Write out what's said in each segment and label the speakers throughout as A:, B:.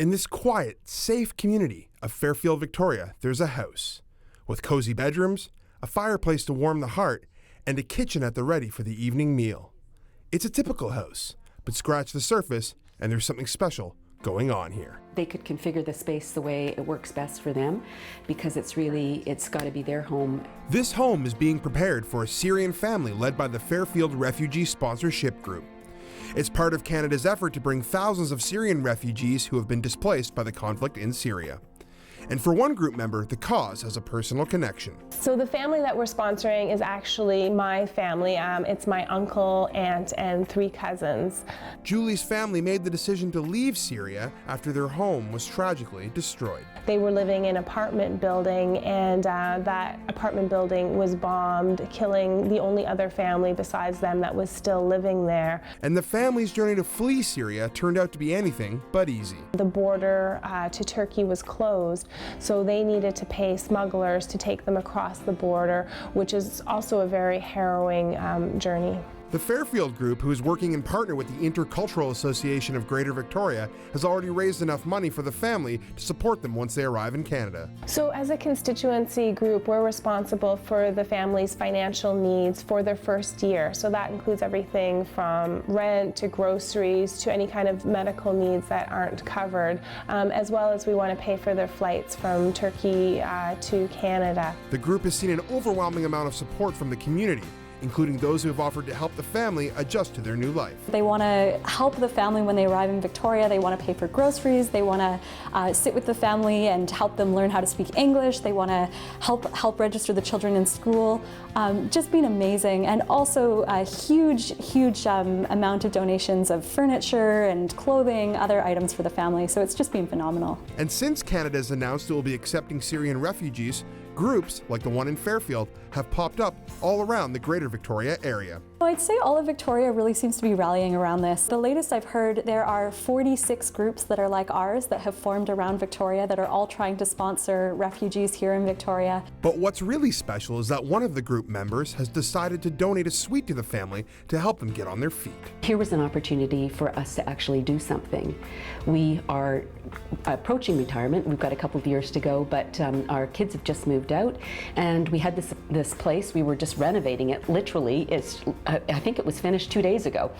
A: In this quiet, safe community of Fairfield, Victoria, there's a house with cozy bedrooms, a fireplace to warm the heart, and a kitchen at the ready for the evening meal. It's a typical house, but scratch the surface and there's something special going on here.
B: They could configure the space the way it works best for them because it's got to be their home.
A: This home is being prepared for a Syrian family led by the Fairfield Refugee Sponsorship Group. It's part of Canada's effort to bring thousands of Syrian refugees who have been displaced by the conflict in Syria. And for one group member, the cause has a personal connection.
C: So the family that we're sponsoring is actually my family. It's my uncle, aunt, and 3 cousins.
A: Julie's family made the decision to leave Syria after their home was tragically destroyed.
C: They were living in an apartment building, and that apartment building was bombed, killing the only other family besides them that was still living there.
A: And the family's journey to flee Syria turned out to be anything but easy.
C: The border to Turkey was closed, so they needed to pay smugglers to take them across the border, which is also a very harrowing journey.
A: The Fairfield Group, who is working in partner with the Intercultural Association of Greater Victoria, has already raised enough money for the family to support them once they arrive in Canada.
C: So as a constituency group, we're responsible for the family's financial needs for their first year. So that includes everything from rent to groceries to any kind of medical needs that aren't covered, as well as we want to pay for their flights from Turkey to Canada.
A: The group has seen an overwhelming amount of support from the community, including those who have offered to help the family adjust to their new life.
D: They want to help the family when they arrive in Victoria. They want to pay for groceries. They want to sit with the family and help them learn how to speak English. They want to help register the children in school. Just been amazing, and also a huge amount of donations of furniture and clothing, other items for the family. So it's just been phenomenal.
A: And since Canada has announced it will be accepting Syrian refugees, groups like the one in Fairfield have popped up all around the Greater Victoria area.
D: I'd say all of Victoria really seems to be rallying around this. The latest I've heard, there are 46 groups that are like ours that have formed around Victoria that are all trying to sponsor refugees here in Victoria.
A: But what's really special is that one of the group members has decided to donate a suite to the family to help them get on their feet.
B: Here was an opportunity for us to actually do something. We are approaching retirement. We've got a couple of years to go, but our kids have just moved out, and we had this place. We were just renovating it. Literally, I think it was finished 2 days ago.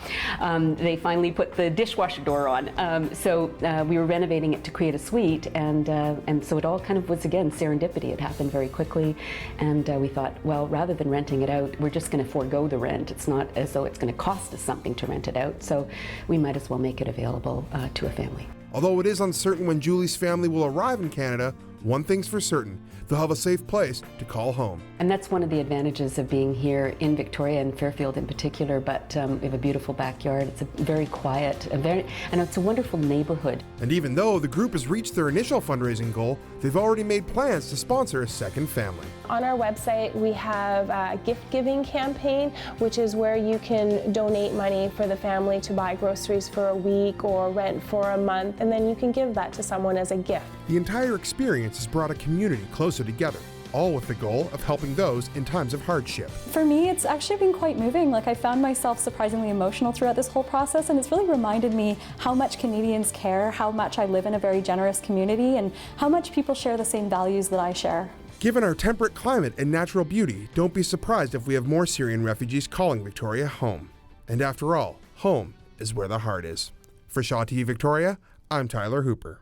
B: They finally put the dishwasher door on. So we were renovating it to create a suite, and so it all kind of was, again, serendipity. It happened very quickly, and we thought, well, rather than renting it out, we're just going to forego the rent. It's not as though it's going to cost us something to rent it out, so we might as well make it available to a family.
A: Although it is uncertain when Julie's family will arrive in Canada, one thing's for certain, they'll have a safe place to call home.
B: And that's one of the advantages of being here in Victoria and Fairfield in particular, but we have a beautiful backyard. It's a very quiet, and it's a wonderful neighborhood.
A: And even though the group has reached their initial fundraising goal, they've already made plans to sponsor a second family.
C: On our website, we have a gift giving campaign, which is where you can donate money for the family to buy groceries for a week or rent for a month, and then you can give that to someone as a gift.
A: The entire experience has brought a community closer together, all with the goal of helping those in times of hardship.
D: For me, it's actually been quite moving. I found myself surprisingly emotional throughout this whole process, and it's really reminded me how much Canadians care, how much I live in a very generous community, and how much people share the same values that I share.
A: Given our temperate climate and natural beauty, don't be surprised if we have more Syrian refugees calling Victoria home. And after all, home is where the heart is. For ShawTV Victoria, I'm Tyler Hooper.